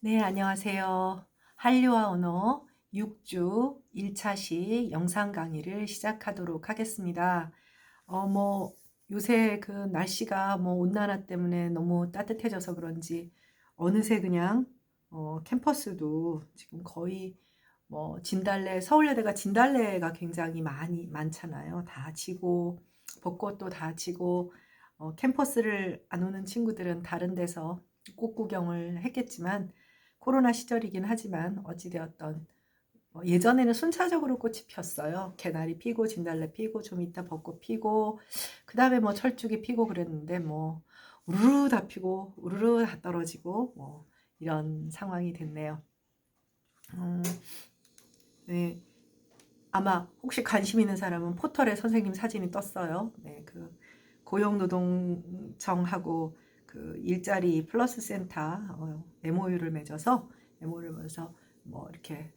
네, 안녕하세요. 한류와 언어 6주 1차시 영상 강의를 시작하도록 하겠습니다. 요새 그 날씨가 온난화 때문에 너무 따뜻해져서 그런지 어느새 그냥 캠퍼스도 지금 거의 서울예대가 진달래가 굉장히 많잖아요. 다 지고 벚꽃도 다 지고 캠퍼스를 안 오는 친구들은 다른 데서 꽃 구경을 했겠지만 코로나 시절이긴 하지만 어찌되었던 예전에는 순차적으로 꽃이 폈어요. 개나리 피고 진달래 피고 좀 이따 벚꽃 피고 그다음에 철쭉이 피고 그랬는데 우르르 다 피고 우르르 다 떨어지고 이런 상황이 됐네요. 음, 네. 아마 혹시 관심 있는 사람은 포털에 선생님 사진이 떴어요. 네, 그 고용노동청하고 그 일자리 플러스 센터 MOU를 맺어서 이렇게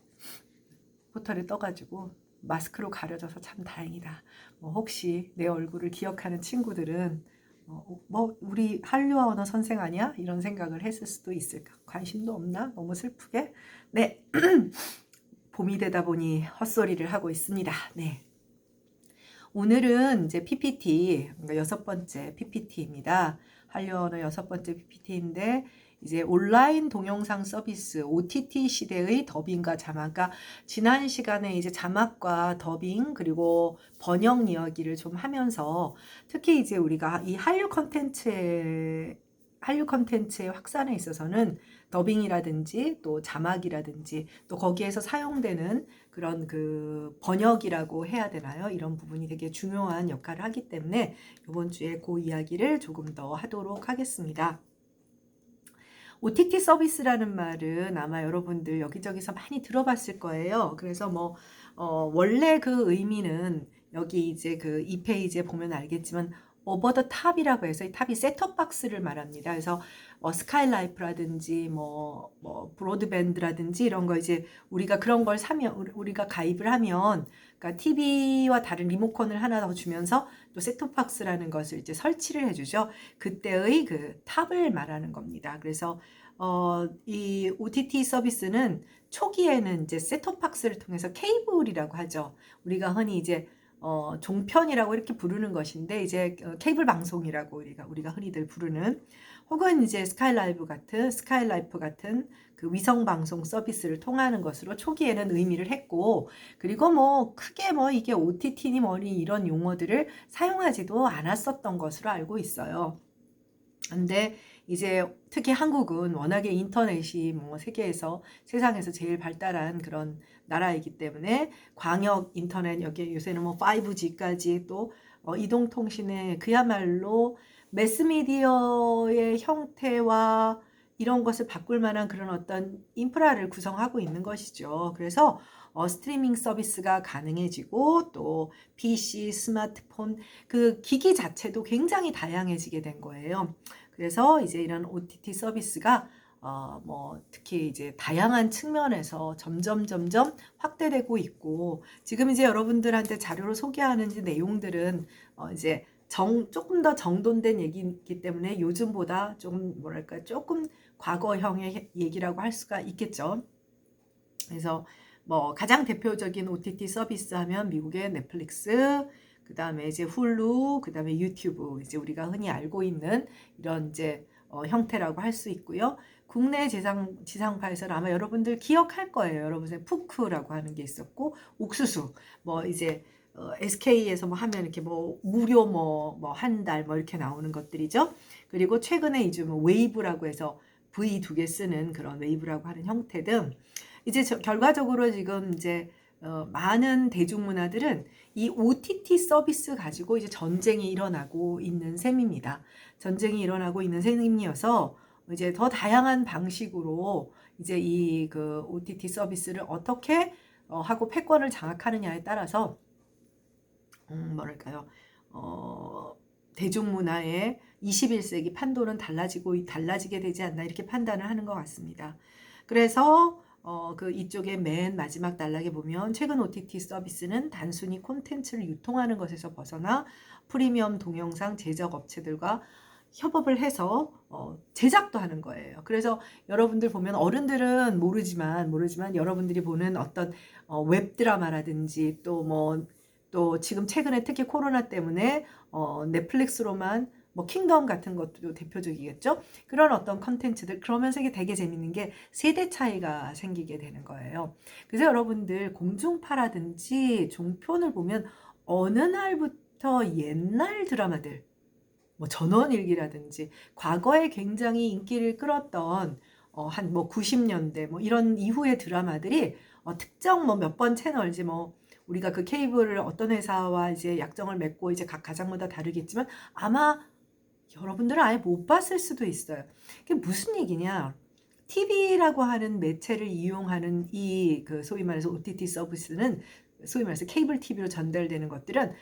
포털에 떠가지고 마스크로 가려져서 참 다행이다. 혹시 내 얼굴을 기억하는 친구들은 우리 한류아 언어 선생 아니야? 이런 생각을 했을 수도 있을까? 관심도 없나? 너무 슬프게? 네. 봄이 되다 보니 헛소리를 하고 있습니다. 네. 오늘은 이제 PPT, 그러니까 6번째 PPT입니다. 한류언어 6번째 PPT인데, 이제 온라인 동영상 서비스, OTT 시대의 더빙과 자막. 그러니까 지난 시간에 이제 자막과 더빙, 그리고 번역 이야기를 좀 하면서, 특히 이제 우리가 이 한류 컨텐츠의 확산에 있어서는 더빙이라든지 또 자막이라든지 또 거기에서 사용되는 그런 그 번역이라고 해야 되나요? 이런 부분이 되게 중요한 역할을 하기 때문에 이번 주에 그 이야기를 조금 더 하도록 하겠습니다. OTT 서비스라는 말은 아마 여러분들 여기저기서 많이 들어봤을 거예요. 그래서 원래 그 의미는 여기 이제 그 이 페이지에 보면 알겠지만 오버 더 탑이라고 해서 이 탑이 셋톱 박스를 말합니다. 그래서 스카이라이프라든지 브로드밴드라든지 이런 거 이제 우리가 그런 걸 사면 우리가 가입을 하면 그러니까 TV와 다른 리모컨을 하나 더 주면서 또 셋톱 박스라는 것을 이제 설치를 해주죠. 그때의 그 탑을 말하는 겁니다. 그래서 이 OTT 서비스는 초기에는 이제 셋톱 박스를 통해서 케이블이라고 하죠. 우리가 흔히 이제 종편이라고 이렇게 부르는 것인데 이제 케이블 방송이라고 우리가 흔히들 부르는 혹은 이제 스카이라이프 같은 그 위성 방송 서비스를 통하는 것으로 초기에는 의미를 했고 그리고 크게 이게 OTT니 뭐니 이런 용어들을 사용하지도 않았었던 것으로 알고 있어요. 근데 이제 특히 한국은 워낙에 인터넷이 세상에서 제일 발달한 그런 나라이기 때문에 광역 인터넷 여기 요새는 5G까지 또 이동통신에 그야말로 매스미디어의 형태와 이런 것을 바꿀 만한 그런 어떤 인프라를 구성하고 있는 것이죠. 그래서 스트리밍 서비스가 가능해지고 또 PC, 스마트폰 그 기기 자체도 굉장히 다양해지게 된 거예요. 그래서 이제 이런 OTT 서비스가 특히 이제 다양한 측면에서 점점 확대되고 있고 지금 이제 여러분들한테 자료로 소개하는 내용들은 이제 조금 더 정돈된 얘기이기 때문에 요즘보다 조금 과거형의 얘기라고 할 수가 있겠죠. 그래서 가장 대표적인 OTT 서비스 하면 미국의 넷플릭스, 그 다음에 이제 훌루, 그 다음에 유튜브, 이제 우리가 흔히 알고 있는 이런 이제 형태라고 할 수 있고요. 국내 지상파에서는 아마 여러분들 기억할 거예요. 여러분의 푸크라고 하는 게 있었고, 옥수수, 이제 SK에서 하면 이렇게 무료 한 달 이렇게 나오는 것들이죠. 그리고 최근에 이제 웨이브라고 해서 V 2개 쓰는 그런 웨이브라고 하는 형태 등 이제 결과적으로 지금 이제 많은 대중문화들은 이 OTT 서비스 가지고 이제 전쟁이 일어나고 있는 셈입니다. 전쟁이 일어나고 있는 셈이어서 이제 더 다양한 방식으로 이제 이 그 OTT 서비스를 어떻게 하고 패권을 장악하느냐에 따라서 뭐랄까요? 대중문화의 21세기 판도는 달라지게 되지 않나 이렇게 판단을 하는 것 같습니다. 그래서 그 이쪽에 맨 마지막 단락에 보면 최근 OTT 서비스는 단순히 콘텐츠를 유통하는 것에서 벗어나 프리미엄 동영상 제작 업체들과 협업을 해서 제작도 하는 거예요. 그래서 여러분들 보면 어른들은 모르지만 여러분들이 보는 어떤 웹 드라마라든지 또 지금 최근에 특히 코로나 때문에 넷플릭스로만 뭐 킹덤 같은 것도 대표적이겠죠. 그런 어떤 컨텐츠들 그러면서 이게 되게 재밌는 게 세대 차이가 생기게 되는 거예요. 그래서 여러분들 공중파라든지 종편을 보면 어느 날부터 옛날 드라마들 뭐 전원일기라든지 과거에 굉장히 인기를 끌었던 한 뭐 90년대 뭐 이런 이후의 드라마들이 특정 뭐 몇 번 채널지 뭐 우리가 그 케이블을 어떤 회사와 이제 약정을 맺고 이제 각 가장마다 다르겠지만 아마 여러분들은 아예 못 봤을 수도 있어요. 그게 무슨 얘기냐? TV라고 하는 매체를 이용하는 이 그 소위 말해서 OTT 서비스는 소위 말해서 케이블 TV로 전달되는 것들은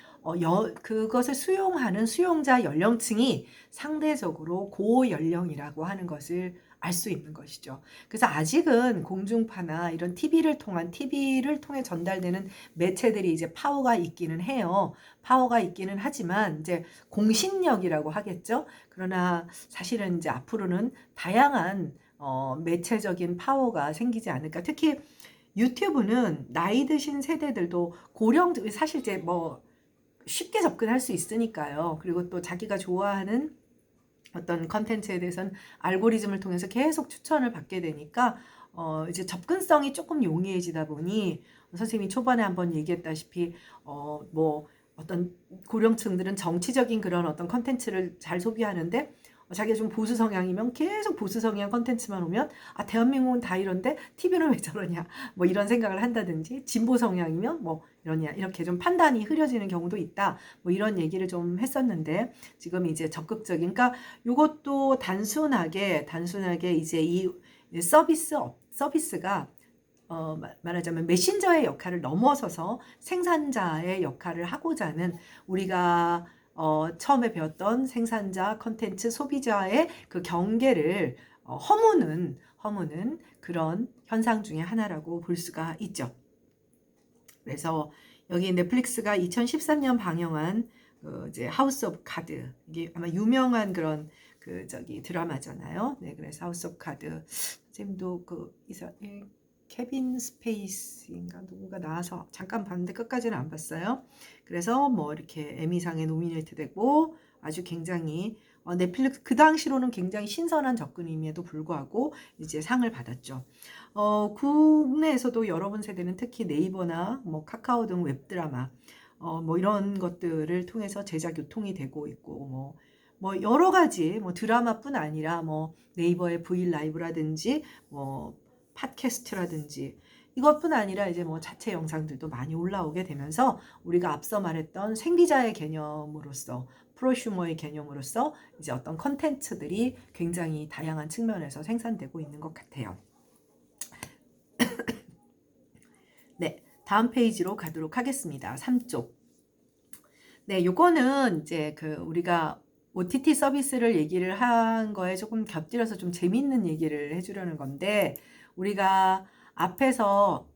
그것을 수용하는 수용자 연령층이 상대적으로 고연령이라고 하는 것을 알 수 있는 것이죠. 그래서 아직은 공중파나 이런 TV를 통해 전달되는 매체들이 이제 파워가 있기는 해요. 파워가 있기는 하지만 이제 공신력이라고 하겠죠. 그러나 사실은 이제 앞으로는 다양한 매체적인 파워가 생기지 않을까. 특히 유튜브는 나이 드신 세대들도 사실 이제 뭐 쉽게 접근할 수 있으니까요. 그리고 또 자기가 좋아하는 어떤 컨텐츠에 대해서는 알고리즘을 통해서 계속 추천을 받게 되니까 이제 접근성이 조금 용이해지다 보니 선생님이 초반에 한번 얘기했다시피 뭐 어떤 고령층들은 정치적인 그런 어떤 컨텐츠를 잘 소비하는데 자기가 좀 보수 성향이면 계속 보수 성향 컨텐츠만 오면 대한민국은 다 이런데 TV는 왜 저러냐 뭐 이런 생각을 한다든지 진보 성향이면 뭐 이러냐 이렇게 좀 판단이 흐려지는 경우도 있다 뭐 이런 얘기를 좀 했었는데 지금 이제 적극적인 그러니까 이것도 단순하게 이제 이 서비스가 말하자면 메신저의 역할을 넘어서서 생산자의 역할을 하고자 하는 우리가 처음에 배웠던 생산자, 컨텐츠, 소비자의 그 경계를 허무는 그런 현상 중에 하나라고 볼 수가 있죠. 그래서 여기 넷플릭스가 2013년 방영한 이제 하우스 오브 카드 이게 아마 유명한 그런 드라마잖아요. 네, 그래서 하우스 오브 카드 선생님도 케빈 스페이스인가 누군가 나와서 잠깐 봤는데 끝까지는 안 봤어요. 그래서 뭐 이렇게 에미상에 노미네이트 되고 아주 굉장히 넷플릭스 그 당시로는 굉장히 신선한 접근임에도 불구하고 이제 상을 받았죠. 국내에서도 여러분 세대는 특히 네이버나 뭐 카카오 등 웹드라마 뭐 이런 것들을 통해서 제작 유통이 되고 있고 뭐 여러 가지 뭐 드라마뿐 아니라 뭐 네이버의 V 라이브라든지 뭐 팟캐스트라든지 이것뿐 아니라 이제 뭐 자체 영상들도 많이 올라오게 되면서 우리가 앞서 말했던 생비자의 개념으로서 프로슈머의 개념으로서 이제 어떤 컨텐츠들이 굉장히 다양한 측면에서 생산되고 있는 것 같아요. 네, 다음 페이지로 가도록 하겠습니다. 3쪽. 네, 요거는 이제 우리가 OTT 서비스를 얘기를 한 거에 조금 곁들여서 좀 재밌는 얘기를 해주려는 건데 우리가 앞에서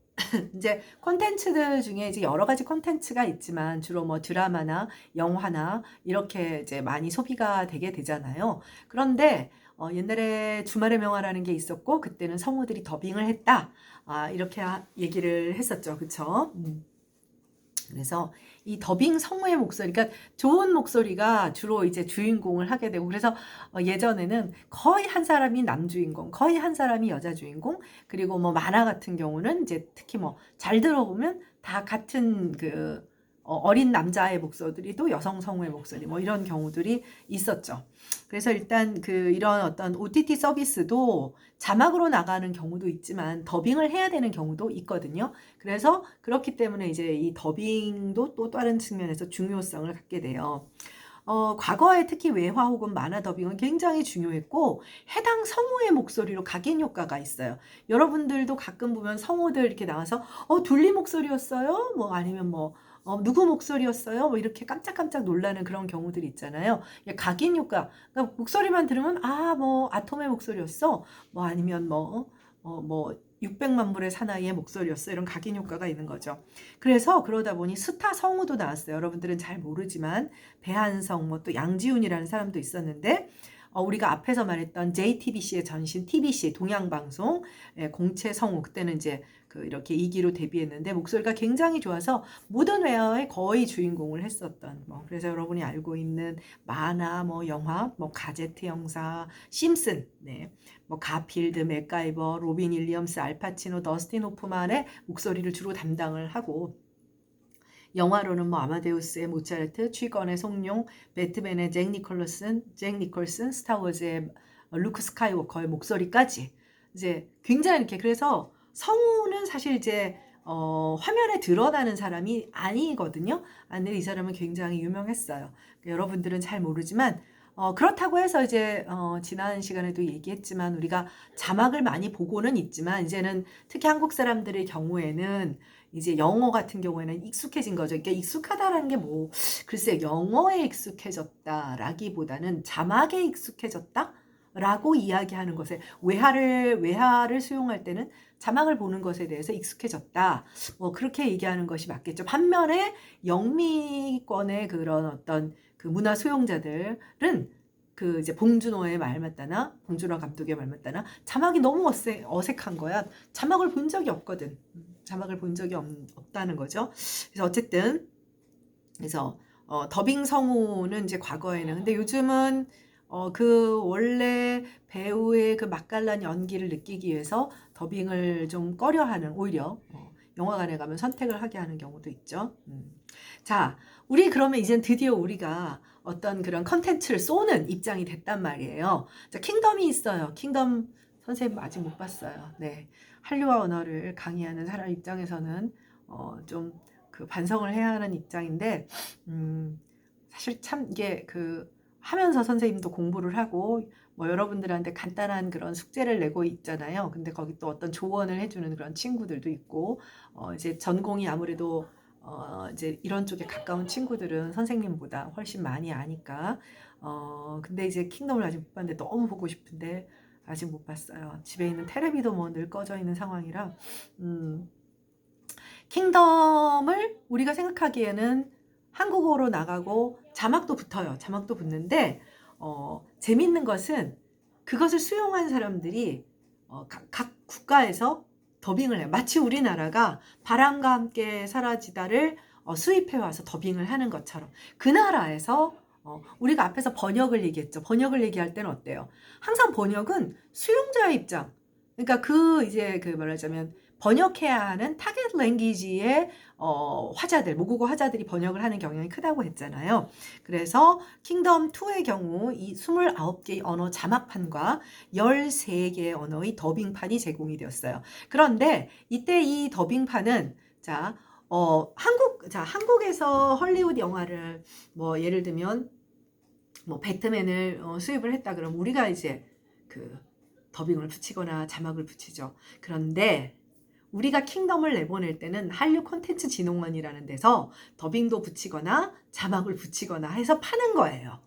이제 콘텐츠들 중에 이제 여러 가지 콘텐츠가 있지만 주로 뭐 드라마나 영화나 이렇게 이제 많이 소비가 되게 되잖아요. 그런데 옛날에 주말의 명화라는 게 있었고 그때는 성우들이 더빙을 했다. 이렇게 얘기를 했었죠. 그쵸? 그래서 이 더빙 성우의 목소리, 그러니까 좋은 목소리가 주로 이제 주인공을 하게 되고, 그래서 예전에는 거의 한 사람이 남주인공, 거의 한 사람이 여자주인공, 그리고 뭐 만화 같은 경우는 이제 특히 뭐 잘 들어보면 다 같은 어린 남자의 목소리도 또 여성 성우의 목소리, 뭐 이런 경우들이 있었죠. 그래서 일단 이런 어떤 OTT 서비스도 자막으로 나가는 경우도 있지만 더빙을 해야 되는 경우도 있거든요. 그래서 그렇기 때문에 이제 이 더빙도 또 다른 측면에서 중요성을 갖게 돼요. 과거에 특히 외화 혹은 만화 더빙은 굉장히 중요했고 해당 성우의 목소리로 각인 효과가 있어요. 여러분들도 가끔 보면 성우들 이렇게 나와서 둘리 목소리였어요? 뭐 아니면 뭐 누구 목소리였어요? 뭐 이렇게 깜짝깜짝 놀라는 그런 경우들이 있잖아요. 각인 효과. 그러니까 목소리만 들으면 뭐 아톰의 목소리였어. 뭐 아니면 뭐 600만 불의 사나이의 목소리였어. 이런 각인 효과가 있는 거죠. 그래서 그러다 보니 스타 성우도 나왔어요. 여러분들은 잘 모르지만 배한성, 뭐 또 양지훈이라는 사람도 있었는데 우리가 앞에서 말했던 JTBC의 전신 TBC 동양방송 공채 성우 그때는 이제 이렇게 2기로 데뷔했는데 목소리가 굉장히 좋아서 모던 웨어의 거의 주인공을 했었던 그래서 여러분이 알고 있는 만화, 뭐 영화, 뭐 가제트 형사, 심슨, 뭐 가필드, 맥가이버, 로빈 윌리엄스, 알파치노, 더스틴 호프만의 목소리를 주로 담당을 하고 영화로는 뭐 아마데우스의 모차르트, 취건의 송룡, 배트맨의 잭 니콜슨, 스타워즈의 루크 스카이워커의 목소리까지 이제 굉장히 이렇게 그래서 성우는 사실 이제 화면에 드러나는 사람이 아니거든요. 근데 이 사람은 굉장히 유명했어요. 여러분들은 잘 모르지만 그렇다고 해서 이제 지난 시간에도 얘기했지만 우리가 자막을 많이 보고는 있지만 이제는 특히 한국 사람들의 경우에는 이제 영어 같은 경우에는 익숙해진 거죠. 그러니까 익숙하다라는 게 뭐 글쎄 영어에 익숙해졌다라기보다는 자막에 익숙해졌다라고 이야기하는 것에 외화를 수용할 때는 자막을 보는 것에 대해서 익숙해졌다. 뭐 그렇게 얘기하는 것이 맞겠죠. 반면에 영미권의 그런 어떤 그 문화 수용자들은 이제 봉준호의 말 맞다나 봉준호 감독의 말 맞다나 자막이 너무 어색한 거야. 자막을 본 적이 없거든. 자막을 본 적이 없다는 거죠. 그래서 어쨌든 그래서 더빙 성우는 이제 과거에는 근데 요즘은 그 원래 배우의 그 맛깔난 연기를 느끼기 위해서 더빙을 좀 꺼려하는 오히려 영화관에 가면 선택을 하게 하는 경우도 있죠. 자, 우리 그러면 이젠 드디어 우리가 어떤 그런 컨텐츠를 쏘는 입장이 됐단 말이에요. 자, 킹덤이 있어요. 킹덤 선생님 아직 못 봤어요. 네. 한류와 언어를 강의하는 사람 입장에서는 좀 그 반성을 해야 하는 입장인데 사실 참 이게 하면서 선생님도 공부를 하고 뭐 여러분들한테 간단한 그런 숙제를 내고 있잖아요. 근데 거기 또 어떤 조언을 해주는 그런 친구들도 있고 이제 전공이 아무래도 이제 이런 쪽에 가까운 친구들은 선생님보다 훨씬 많이 아니까 근데 이제 킹덤을 아직 못 봤는데 너무 보고 싶은데 아직 못 봤어요. 집에 있는 테레비도 뭐 늘 꺼져 있는 상황이라 킹덤을 우리가 생각하기에는 한국어로 나가고 자막도 붙어요. 자막도 붙는데 재밌는 것은 그것을 수용한 사람들이 각 국가에서 더빙을 해요. 마치 우리나라가 바람과 함께 사라지다를 수입해 와서 더빙을 하는 것처럼 그 나라에서 우리가 앞에서 번역을 얘기했죠. 번역을 얘기할 때는 어때요? 항상 번역은 수용자의 입장. 그러니까 이제 말하자면 번역해야 하는 타겟 랭귀지의 화자들, 모국어 화자들이 번역을 하는 경향이 크다고 했잖아요. 그래서 킹덤 2의 경우 이 29개의 언어 자막판과 13개의 언어의 더빙판이 제공이 되었어요. 그런데 이때 이 더빙판은 한국에서 헐리우드 영화를 뭐 예를 들면 뭐 배트맨을 수입을 했다 그러면 우리가 이제 더빙을 붙이거나 자막을 붙이죠. 그런데 우리가 킹덤을 내보낼 때는 한류 콘텐츠 진흥원이라는 데서 더빙도 붙이거나 자막을 붙이거나 해서 파는 거예요.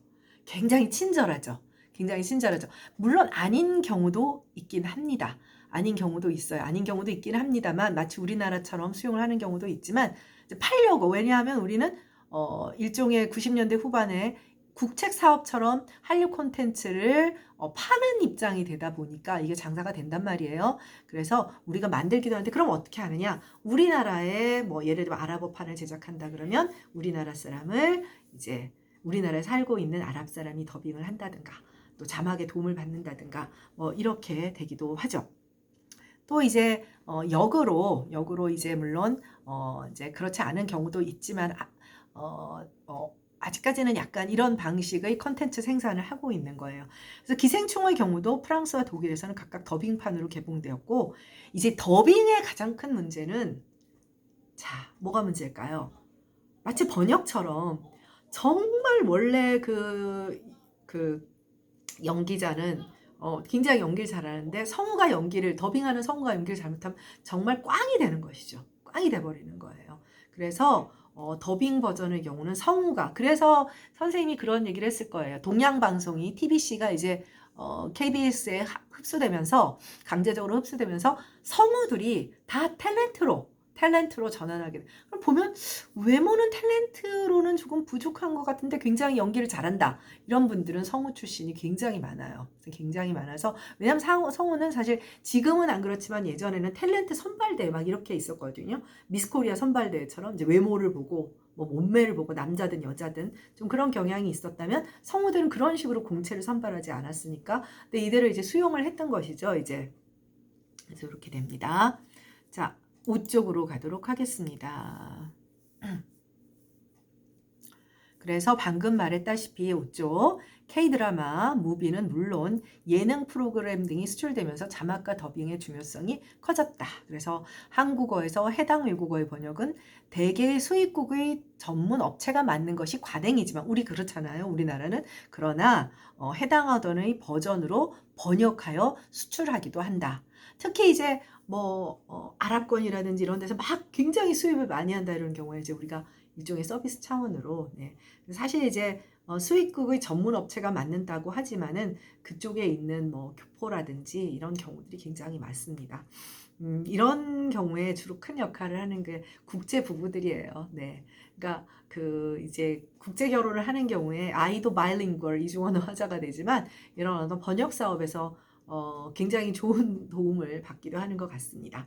굉장히 친절하죠. 굉장히 친절하죠. 물론 아닌 경우도 있긴 합니다. 아닌 경우도 있어요. 아닌 경우도 있긴 합니다만 마치 우리나라처럼 수용을 하는 경우도 있지만 팔려고 왜냐하면 우리는 일종의 90년대 후반에 국책 사업처럼 한류 콘텐츠를 파는 입장이 되다 보니까 이게 장사가 된단 말이에요. 그래서 우리가 만들기도 하는데 그럼 어떻게 하느냐? 우리나라에 뭐 예를 들어 아랍어판을 제작한다 그러면 우리나라 사람을 이제 우리나라에 살고 있는 아랍 사람이 더빙을 한다든가 또 자막에 도움을 받는다든가 뭐 이렇게 되기도 하죠. 또 이제 역으로 이제 물론 이제 그렇지 않은 경우도 있지만 아직까지는 약간 이런 방식의 컨텐츠 생산을 하고 있는 거예요. 그래서 기생충의 경우도 프랑스와 독일에서는 각각 더빙판으로 개봉되었고 이제 더빙의 가장 큰 문제는 뭐가 문제일까요? 마치 번역처럼 정말 원래 그 연기자는 굉장히 연기를 잘하는데 더빙하는 성우가 연기를 잘못하면 정말 꽝이 되는 것이죠. 꽝이 돼버리는 거예요. 그래서 더빙 버전의 경우는 성우가 그래서 선생님이 그런 얘기를 했을 거예요. 동양방송이 TBC가 이제 KBS에 흡수되면서 강제적으로 흡수되면서 성우들이 다 탤런트로 전환하게 돼. 그럼 보면 외모는 탤런트로는 조금 부족한 것 같은데 굉장히 연기를 잘한다. 이런 분들은 성우 출신이 굉장히 많아요. 굉장히 많아서 왜냐하면 성우는 사실 지금은 안 그렇지만 예전에는 탤런트 선발대 막 이렇게 있었거든요. 미스코리아 선발대회처럼 이제 외모를 보고 뭐 몸매를 보고 남자든 여자든 좀 그런 경향이 있었다면 성우들은 그런 식으로 공채를 선발하지 않았으니까 근데 이대로 이제 수용을 했던 것이죠. 이제 그래서 이렇게 됩니다. 자. 옷 쪽으로 가도록 하겠습니다. 그래서 방금 말했다시피 옷 쪽 K드라마, 무비는 물론 예능 프로그램 등이 수출되면서 자막과 더빙의 중요성이 커졌다. 그래서 한국어에서 해당 외국어의 번역은 대개의 수입국의 전문 업체가 맡는 것이 관행이지만 우리 그렇잖아요. 우리나라는. 그러나 해당 어던의 버전으로 번역하여 수출하기도 한다. 특히 이제 아랍권이라든지 이런 데서 막 굉장히 수입을 많이 한다 이런 경우에 이제 우리가 일종의 서비스 차원으로 사실 이제 수입국의 전문 업체가 맡는다고 하지만은 그쪽에 있는 교포라든지 이런 경우들이 굉장히 많습니다. 이런 경우에 주로 큰 역할을 하는 게 국제 부부들이에요. 네. 그러니까 이제 국제 결혼을 하는 경우에 아이도 바이링구얼 이중언어 화자가 되지만 이런 어떤 번역 사업에서 굉장히 좋은 도움을 받기도 하는 것 같습니다.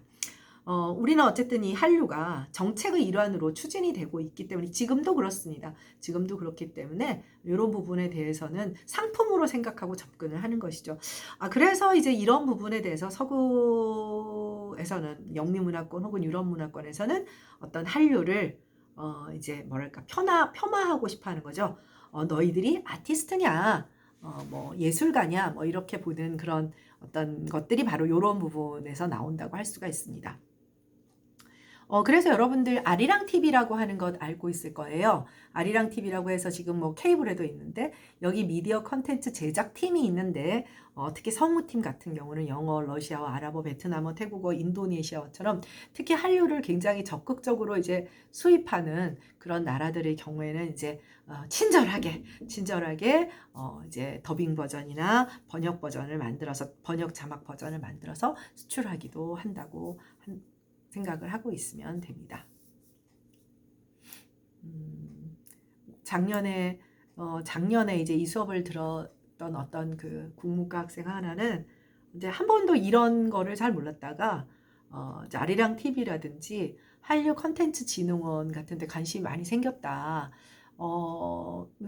우리는 어쨌든 이 한류가 정책의 일환으로 추진이 되고 있기 때문에 지금도 그렇습니다. 지금도 그렇기 때문에 이런 부분에 대해서는 상품으로 생각하고 접근을 하는 것이죠. 그래서 이제 이런 부분에 대해서 서구에서는 영미 문화권 혹은 유럽 문화권에서는 어떤 한류를 이제 뭐랄까 폄하하고 싶어 하는 거죠. 너희들이 아티스트냐, 예술가냐, 이렇게 보는 그런 어떤 것들이 바로 이런 부분에서 나온다고 할 수가 있습니다. 그래서 여러분들 아리랑 TV라고 하는 것 알고 있을 거예요. 아리랑 TV라고 해서 지금 케이블에도 있는데 여기 미디어 컨텐츠 제작 팀이 있는데 특히 성우팀 같은 경우는 영어, 러시아어, 아랍어, 베트남어, 태국어, 인도네시아어처럼 특히 한류를 굉장히 적극적으로 이제 수입하는 그런 나라들의 경우에는 이제 친절하게 이제 더빙 버전이나 번역 버전을 만들어서 번역 자막 버전을 만들어서 수출하기도 한다고 생각을 하고 있으면 됩니다. 작년에 이제 이 수업을 들었던 어떤 그 국문과 학생 하나는 이제 한 번도 이런 거를 잘 몰랐다가 이제 아리랑 TV라든지 한류 컨텐츠 진흥원 같은 데 관심이 많이 생겼다.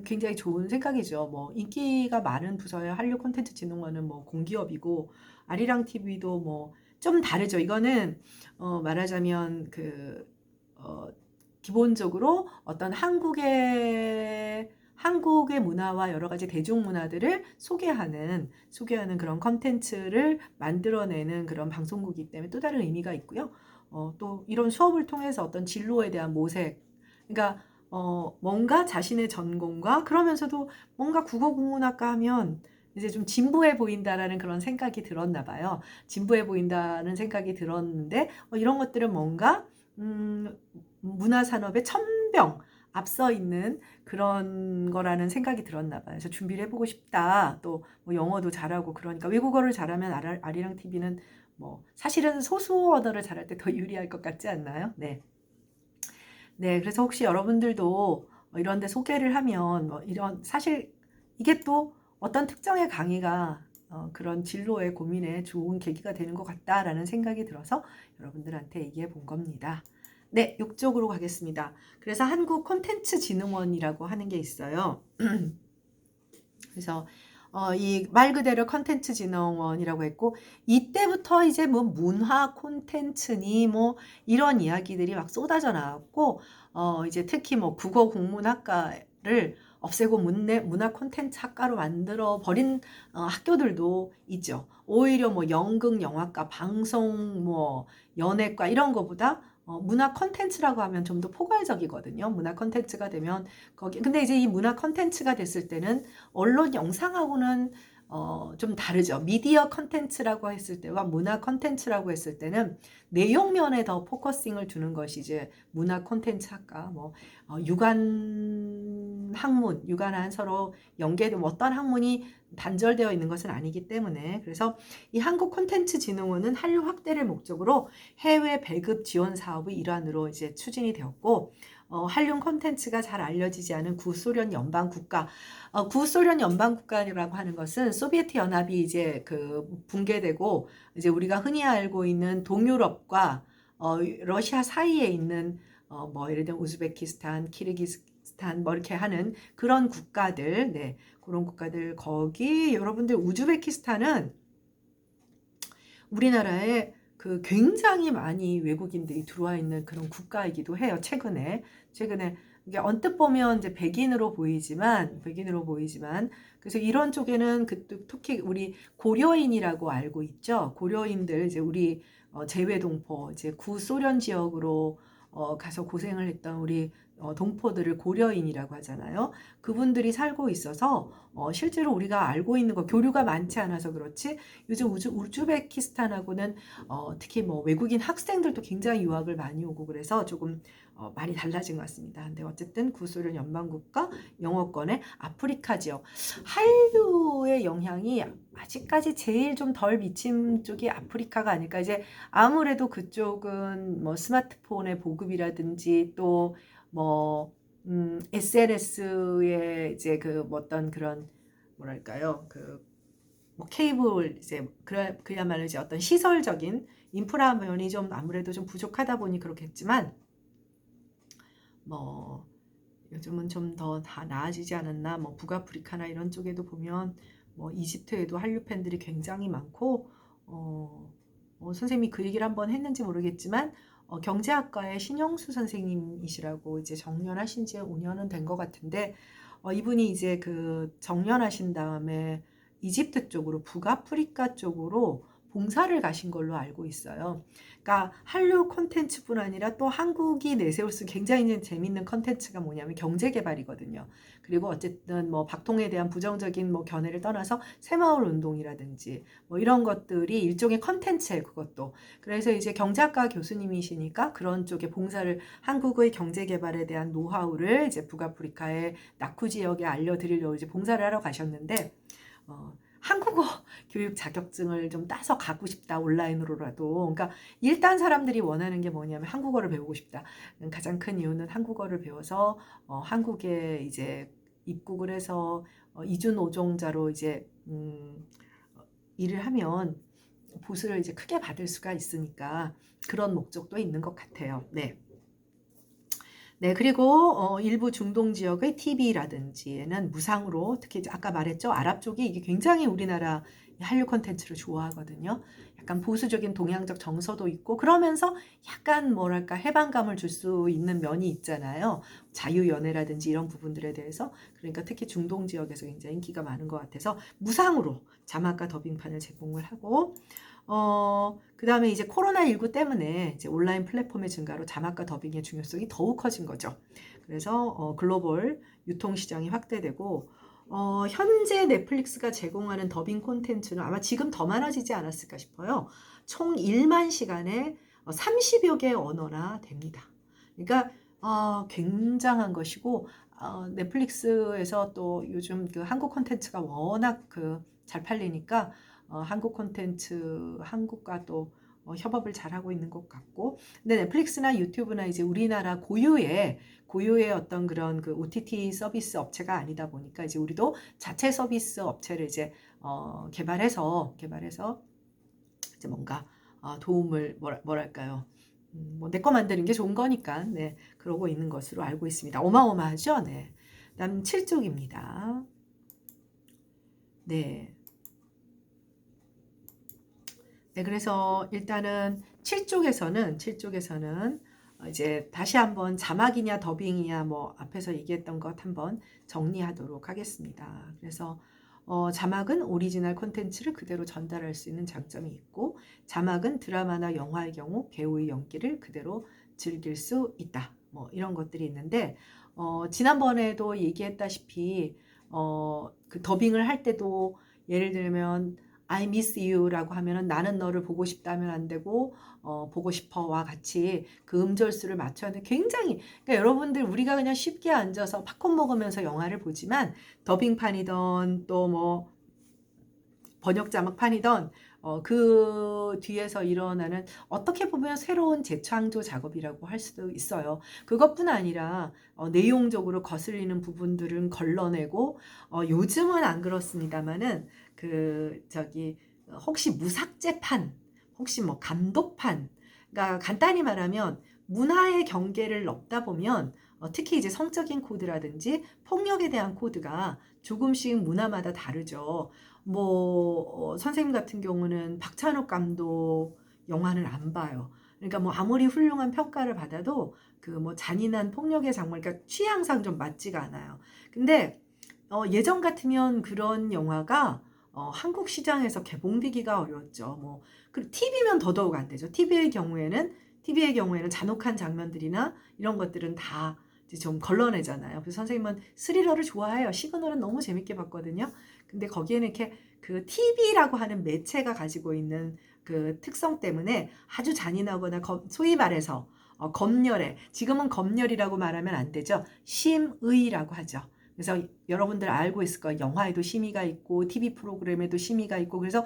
굉장히 좋은 생각이죠. 인기가 많은 부서의 한류 컨텐츠 진흥원은 공기업이고 아리랑 TV도 좀 다르죠. 이거는 말하자면 기본적으로 어떤 한국의 문화와 여러 가지 대중문화들을 소개하는 그런 컨텐츠를 만들어내는 그런 방송국이기 때문에 또 다른 의미가 있고요. 또 이런 수업을 통해서 어떤 진로에 대한 모색, 그러니까 뭔가 자신의 전공과 그러면서도 뭔가 국어국문학과 하면 이제 좀 진부해 보인다라는 그런 생각이 들었나 봐요. 진부해 보인다는 생각이 들었는데 이런 것들은 뭔가 문화산업의 천병 앞서 있는 그런 거라는 생각이 들었나 봐요. 그래서 준비를 해보고 싶다. 또 영어도 잘하고 그러니까 외국어를 잘하면 아리랑 TV는 사실은 소수 언어를 잘할 때 더 유리할 것 같지 않나요? 네. 네, 그래서 혹시 여러분들도 이런 데 소개를 하면 이런 사실 이게 또 어떤 특정의 강의가 그런 진로의 고민에 좋은 계기가 되는 것 같다라는 생각이 들어서 여러분들한테 얘기해 본 겁니다. 네, 이쪽으로 가겠습니다. 그래서 한국 콘텐츠진흥원이라고 하는 게 있어요. 그래서 이 말 그대로 컨텐츠진흥원이라고 했고 이때부터 이제 문화 콘텐츠니 이런 이야기들이 막 쏟아져 나왔고 이제 특히 국어 국문학과를 없애고 문화 콘텐츠 학과로 만들어 버린 학교들도 있죠. 오히려 연극 영화과, 방송 연예과 이런 거보다 문화 콘텐츠라고 하면 좀 더 포괄적이거든요. 문화 콘텐츠가 되면 근데 이제 이 문화 콘텐츠가 됐을 때는 언론 영상하고는 좀 다르죠. 미디어 컨텐츠라고 했을 때와 문화 컨텐츠라고 했을 때는 내용면에 더 포커싱을 두는 것이 이제 문화 컨텐츠 학과, 유관 학문, 유관한 서로 연계된 어떤 학문이 단절되어 있는 것은 아니기 때문에 그래서 이 한국콘텐츠진흥원은 한류 확대를 목적으로 해외 배급 지원 사업의 일환으로 이제 추진이 되었고 한류 콘텐츠가 잘 알려지지 않은 구소련 연방 국가 구소련 연방 국가라고 하는 것은 소비에트 연합이 이제 그 붕괴되고 이제 우리가 흔히 알고 있는 동유럽과 러시아 사이에 있는 뭐 예를 들면 우즈베키스탄, 키르기스탄 뭐 이렇게 하는 그런 국가들, 네, 그런 국가들 거기 여러분들 우즈베키스탄은 우리나라에 그 굉장히 많이 외국인들이 들어와 있는 그런 국가이기도 해요. 최근에 이게 언뜻 보면 이제 백인으로 보이지만 그래서 이런 쪽에는 특히 우리 고려인이라고 알고 있죠. 고려인들 이제 우리 재외동포 이제 구소련 지역으로 가서 고생을 했던 우리 동포들을 고려인이라고 하잖아요. 그분들이 살고 있어서 실제로 우리가 알고 있는 거 교류가 많지 않아서 그렇지 요즘 우즈베키스탄하고는 특히 뭐 외국인 학생들도 굉장히 유학을 많이 오고 그래서 조금 많이 달라진 것 같습니다. 근데 어쨌든 구소련 연방국가 영어권의 아프리카 지역 한류의 영향이 아직까지 제일 좀 덜 미친 쪽이 아프리카가 아닐까. 이제 아무래도 그쪽은 뭐 스마트폰의 보급이라든지 또 뭐 SNS의 이제 그 어떤 그런 뭐랄까요 그 뭐 케이블 이제 그야말로 이제 어떤 시설적인 인프라 면이 좀 아무래도 좀 부족하다 보니 그렇겠지만 뭐 요즘은 좀 더 다 나아지지 않았나. 뭐 북아프리카나 이런 쪽에도 보면 뭐 이집트에도 한류 팬들이 굉장히 많고 선생님이 그 얘기를 한번 했는지 모르겠지만 경제학과의 신영수 선생님이시라고 이제 정년하신 지 5년은 된 것 같은데 이분이 이제 그 정년하신 다음에 이집트 쪽으로 북아프리카 쪽으로 봉사를 가신 걸로 알고 있어요. 그러니까 한류 콘텐츠뿐 아니라 또 한국이 내세울 수 굉장히 재밌는 콘텐츠가 뭐냐면 경제 개발이거든요. 그리고 어쨌든 뭐 박통에 대한 부정적인 뭐 견해를 떠나서 새마을 운동이라든지 뭐 이런 것들이 일종의 콘텐츠예요, 그것도. 그래서 이제 경제학과 교수님이시니까 그런 쪽에 봉사를 한국의 경제 개발에 대한 노하우를 이제 북아프리카의 나쿠 지역에 알려드리려고 이제 봉사를 하러 가셨는데 한국어 교육 자격증을 좀 따서 가고 싶다, 온라인으로라도. 그러니까 일단 사람들이 원하는 게 뭐냐면 한국어를 배우고 싶다. 가장 큰 이유는 한국어를 배워서 한국에 이제 입국을 해서 이주 노동자로 이제 일을 하면 보수를 이제 크게 받을 수가 있으니까 그런 목적도 있는 것 같아요. 네. 네, 그리고 일부 중동 지역의 TV라든지에는 무상으로 특히 아까 말했죠. 아랍 쪽이 이게 굉장히 우리나라 한류 콘텐츠를 좋아하거든요. 약간 보수적인 동양적 정서도 있고 그러면서 약간 뭐랄까 해방감을 줄 수 있는 면이 있잖아요. 자유연애라든지 이런 부분들에 대해서 그러니까 특히 중동 지역에서 굉장히 인기가 많은 것 같아서 무상으로 자막과 더빙판을 제공을 하고 그 다음에 이제 코로나19 때문에 이제 온라인 플랫폼의 증가로 자막과 더빙의 중요성이 더욱 커진 거죠. 그래서 글로벌 유통시장이 확대되고 현재 넷플릭스가 제공하는 더빙 콘텐츠는 아마 지금 더 많아지지 않았을까 싶어요. 총 1만 시간에 30여 개의 언어나 됩니다. 그러니까 굉장한 것이고 넷플릭스에서 또 요즘 그 한국 콘텐츠가 워낙 그 잘 팔리니까 한국 콘텐츠 한국과 또 협업을 잘하고 있는 것 같고 근데 넷플릭스나 유튜브나 이제 우리나라 고유의 어떤 그런 그 OTT 서비스 업체가 아니다 보니까 이제 우리도 자체 서비스 업체를 이제 개발해서 이제 뭔가 도움을 뭐랄까요 뭐 내 거 만드는 게 좋은 거니까 네 그러고 있는 것으로 알고 있습니다. 어마어마하죠. 네. 다음 7쪽입니다. 네. 네, 그래서 일단은 7쪽에서는 이제 다시 한번 자막이냐 더빙이냐 뭐 앞에서 얘기했던 것 한번 정리하도록 하겠습니다. 그래서 자막은 오리지널 콘텐츠를 그대로 전달할 수 있는 장점이 있고 자막은 드라마나 영화의 경우 배우의 연기를 그대로 즐길 수 있다. 뭐 이런 것들이 있는데 지난번에도 얘기했다시피 그 더빙을 할 때도 예를 들면 I miss you라고 하면은 나는 너를 보고 싶다 하면 안 되고 보고 싶어와 같이 그 음절수를 맞춰야 돼. 굉장히 그러니까 여러분들 우리가 그냥 쉽게 앉아서 팝콘 먹으면서 영화를 보지만 더빙판이던 또 뭐 번역 자막판이던 그 뒤에서 일어나는 어떻게 보면 새로운 재창조 작업이라고 할 수도 있어요. 그것뿐 아니라 내용적으로 거슬리는 부분들은 걸러내고 요즘은 안 그렇습니다만은 그 저기 혹시 무삭제판, 혹시 뭐 감독판, 그러니까 간단히 말하면 문화의 경계를 넘다 보면 특히 이제 성적인 코드라든지 폭력에 대한 코드가 조금씩 문화마다 다르죠. 뭐 선생님 같은 경우는 박찬욱 감독 영화를 안 봐요. 그러니까 뭐 아무리 훌륭한 평가를 받아도 그 뭐 잔인한 폭력의 장면, 그러니까 취향상 좀 맞지가 않아요. 근데 예전 같으면 그런 영화가 한국 시장에서 개봉되기가 어려웠죠. 뭐 그 TV면 더더욱 안 되죠. TV의 경우에는 잔혹한 장면들이나 이런 것들은 다 이제 좀 걸러내잖아요. 그래서 선생님은 스리러를 좋아해요. 시그널은 너무 재밌게 봤거든요. 근데 거기에는 이렇게 그 TV라고 하는 매체가 가지고 있는 그 특성 때문에 아주 잔인하거나 소위 말해서 검열에 지금은 검열이라고 말하면 안 되죠. 심의라고 하죠. 그래서 여러분들 알고 있을 거예요. 영화에도 심의가 있고 TV 프로그램에도 심의가 있고 그래서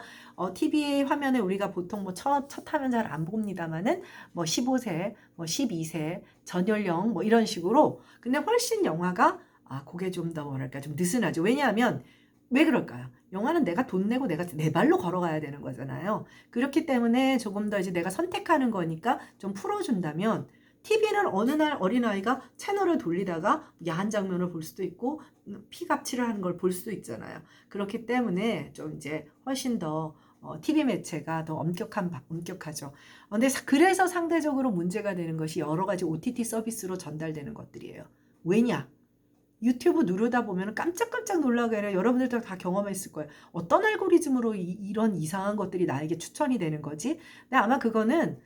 TV 화면에 우리가 보통 뭐 첫 하면 잘 안 봅니다만은 뭐 15세, 뭐 12세, 전연령 뭐 이런 식으로 근데 훨씬 영화가 그게 좀 더 뭐랄까 좀 느슨하죠. 왜냐하면 왜 그럴까요? 영화는 내가 돈 내고 내가 내 발로 걸어가야 되는 거잖아요. 그렇기 때문에 조금 더 이제 내가 선택하는 거니까 좀 풀어준다면 TV는 어느 날 어린아이가 채널을 돌리다가 야한 장면을 볼 수도 있고 피갑질을 하는 걸 볼 수도 있잖아요. 그렇기 때문에 좀 이제 훨씬 더 TV 매체가 더 엄격하죠. 근데 그래서 상대적으로 문제가 되는 것이 여러 가지 OTT 서비스로 전달되는 것들이에요. 왜냐? 유튜브 누르다 보면 깜짝깜짝 놀라게 해요. 여러분들도 다 경험했을 거예요. 어떤 알고리즘으로 이런 이상한 것들이 나에게 추천이 되는 거지? 근데 아마 그거는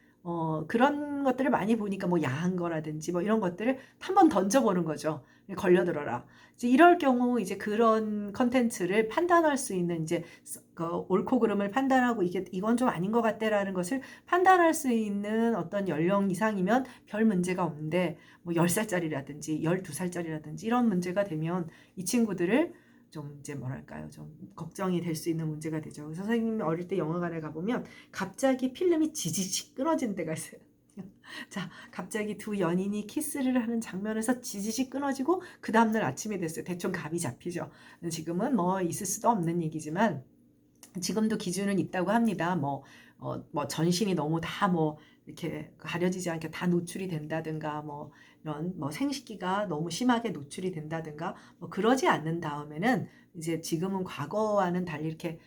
그런 것들을 많이 보니까 뭐 야한 거라든지 뭐 이런 것들을 한번 던져보는 거죠. 걸려들어라. 이제 이럴 경우 이제 그런 컨텐츠를 판단할 수 있는 이제 그 옳고 그름을 판단하고 이건 좀 아닌 것 같다라는 것을 판단할 수 있는 어떤 연령 이상이면 별 문제가 없는데 뭐 10살짜리라든지 12살짜리라든지 이런 문제가 되면 이 친구들을 좀 이제 뭐랄까요? 좀 걱정이 될 수 있는 문제가 되죠. 선생님이 어릴 때 영화관에 가보면 갑자기 필름이 지지직 끊어진 데가 있어요. 자, 갑자기 두 연인이 키스를 하는 장면에서 지지직 끊어지고 그 다음날 아침이 됐어요. 대충 감이 잡히죠. 지금은 뭐 있을 수도 없는 얘기지만 지금도 기준은 있다고 합니다. 뭐 전신이 너무 다 뭐 이렇게 가려지지 않게 다 노출이 된다든가 뭐 이런 뭐 생식기가 너무 심하게 노출이 된다든가 뭐 그러지 않는 다음에는 이제 지금은 과거와는 달리 이렇게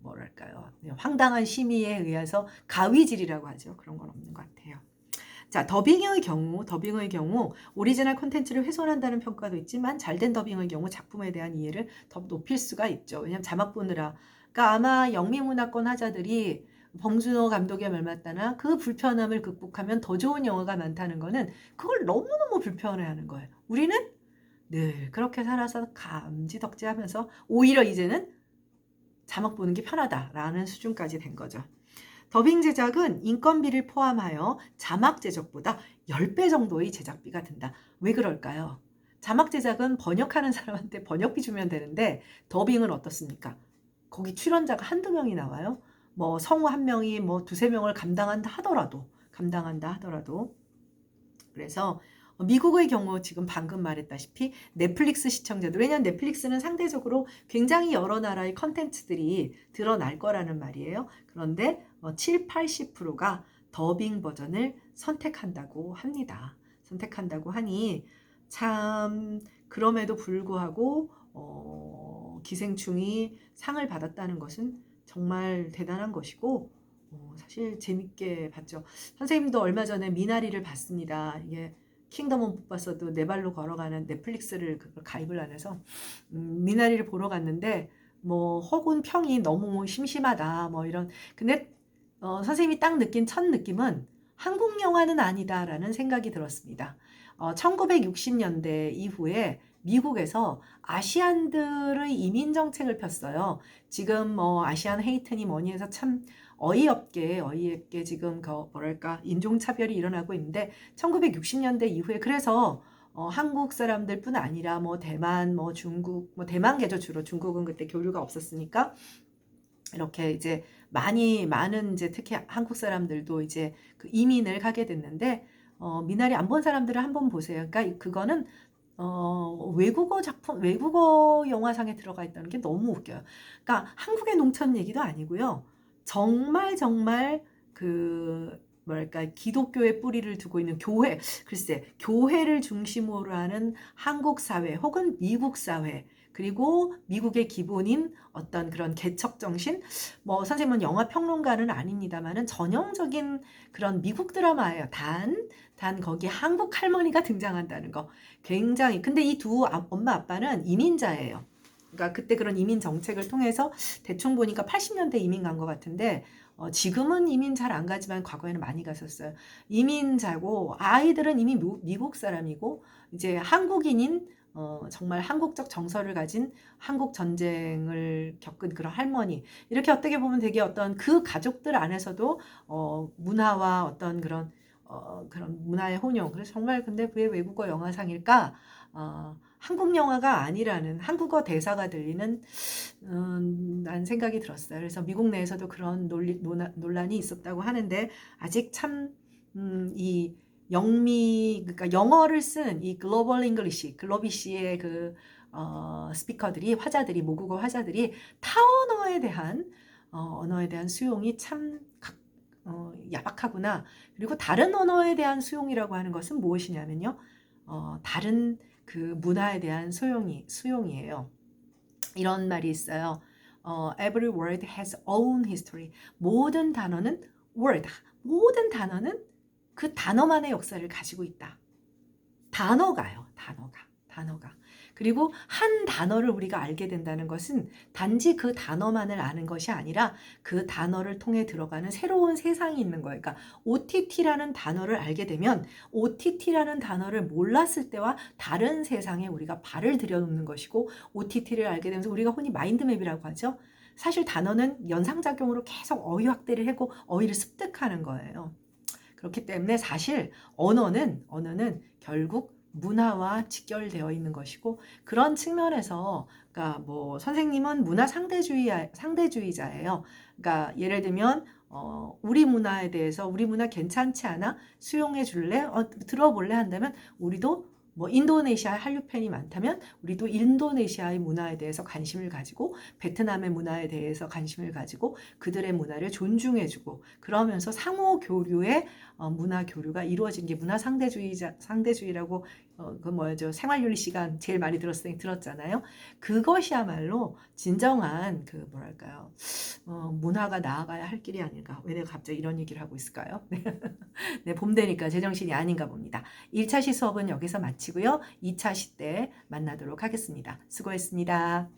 뭐랄까요 황당한 심의에 의해서 가위질이라고 하죠. 그런 건 없는 것 같아요. 자, 더빙의 경우 오리지널 콘텐츠를 훼손한다는 평가도 있지만 잘된 더빙의 경우 작품에 대한 이해를 더 높일 수가 있죠. 왜냐하면 자막 보느라. 그러니까 아마 영미문화권 하자들이 봉준호 감독의 말맞다나 그 불편함을 극복하면 더 좋은 영화가 많다는 거는 그걸 너무너무 불편해하는 거예요. 우리는 늘 그렇게 살아서 감지덕지하면서 오히려 이제는 자막 보는 게 편하다라는 수준까지 된 거죠. 더빙 제작은 인건비를 포함하여 자막 제작보다 10배 정도의 제작비가 든다. 왜 그럴까요? 자막 제작은 번역하는 사람한테 번역비 주면 되는데 더빙은 어떻습니까? 거기 출연자가 한두 명이 나와요. 뭐 성우 한 명이 뭐 두세 명을 감당한다 하더라도 그래서 미국의 경우 지금 방금 말했다시피 넷플릭스 시청자들 왜냐하면 넷플릭스는 상대적으로 굉장히 여러 나라의 컨텐츠들이 드러날 거라는 말이에요. 그런데 7, 80%가 더빙 버전을 선택한다고 합니다. 선택한다고 하니 참 그럼에도 불구하고 기생충이 상을 받았다는 것은 정말 대단한 것이고 사실 재밌게 봤죠. 선생님도 얼마 전에 미나리를 봤습니다. 이게 킹덤은 못 봤어도 내 발로 걸어가는 넷플릭스를 가입을 안 해서 미나리를 보러 갔는데 뭐 혹은 평이 너무 심심하다 뭐 이런 근데 선생님이 딱 느낀 첫 느낌은 한국 영화는 아니다라는 생각이 들었습니다. 1960년대 이후에 미국에서 아시안들의 이민 정책을 폈어요. 지금 뭐 아시안 헤이트니 뭐니 해서 참 어이없게 지금 그 뭐랄까 인종차별이 일어나고 있는데 1960년대 이후에 그래서 한국 사람들뿐 아니라 뭐 대만, 뭐 중국, 뭐 대만계죠 주로. 중국은 그때 교류가 없었으니까 이렇게 이제 많은 이제 특히 한국 사람들도 이제 그 이민을 가게 됐는데 미나리 안 본 사람들은 한번 보세요. 그러니까 그거는 외국어 작품, 외국어 영화상에 들어가 있다는 게 너무 웃겨요. 그러니까 한국의 농촌 얘기도 아니고요. 정말 그 뭐랄까 기독교의 뿌리를 두고 있는 교회, 글쎄 교회를 중심으로 하는 한국 사회 혹은 미국 사회 그리고 미국의 기본인 어떤 그런 개척 정신, 뭐 선생님은 영화 평론가는 아닙니다만은 전형적인 그런 미국 드라마예요. 단 거기에 한국 할머니가 등장한다는 거 굉장히. 근데 이 두 엄마 아빠는 이민자예요. 그러니까 그때 그런 이민 정책을 통해서 대충 보니까 80년대 이민 간 것 같은데 지금은 이민 잘 안 가지만 과거에는 많이 갔었어요. 이민자고 아이들은 이미 미국 사람이고 이제 한국인인 정말 한국적 정서를 가진 한국 전쟁을 겪은 그런 할머니 이렇게 어떻게 보면 되게 어떤 그 가족들 안에서도 문화와 어떤 그런 문화의 혼용. 그래서 정말 근데 왜 외국어 영화상일까? 한국 영화가 아니라는 한국어 대사가 들리는 난 생각이 들었어요. 그래서 미국 내에서도 그런 논란이 있었다고 하는데 아직 참 이 그러니까 영어를 쓴 이 글로벌 잉글리시, 글로비시의 그 스피커들이 화자들이 모국어 화자들이 타 언어에 대한 수용이 참 야박하구나. 그리고 다른 언어에 대한 수용이라고 하는 것은 무엇이냐면요. 다른 그 문화에 대한 수용이에요. 이런 말이 있어요. Every word has own history. 모든 단어는 모든 단어는 그 단어만의 역사를 가지고 있다. 단어가. 그리고 한 단어를 우리가 알게 된다는 것은 단지 그 단어만을 아는 것이 아니라 그 단어를 통해 들어가는 새로운 세상이 있는 거예요. 그러니까 OTT라는 단어를 알게 되면 OTT라는 단어를 몰랐을 때와 다른 세상에 우리가 발을 들여놓는 것이고 OTT를 알게 되면서 우리가 흔히 마인드맵이라고 하죠. 사실 단어는 연상작용으로 계속 어휘 확대를 하고 어휘를 습득하는 거예요. 그렇기 때문에 사실 언어는 결국 문화와 직결되어 있는 것이고 그런 측면에서 그러니까 뭐 선생님은 문화 상대주의자예요. 그러니까 예를 들면 우리 문화에 대해서 우리 문화 괜찮지 않아? 수용해 줄래? 들어볼래? 한다면 우리도 뭐 인도네시아 한류 팬이 많다면 우리도 인도네시아의 문화에 대해서 관심을 가지고 베트남의 문화에 대해서 관심을 가지고 그들의 문화를 존중해주고 그러면서 상호 교류의 문화 교류가 이루어진 게 문화 상대주의라고 그 뭐죠 생활윤리 시간 제일 많이 들었잖아요. 그것이야말로 진정한 그 뭐랄까요 문화가 나아가야 할 길이 아닐까. 왜 내가 갑자기 이런 얘기를 하고 있을까요? 네, 봄 되니까 제정신이 아닌가 봅니다. 1차 시 수업은 여기서 마치고요. 2차 시 때 만나도록 하겠습니다. 수고했습니다.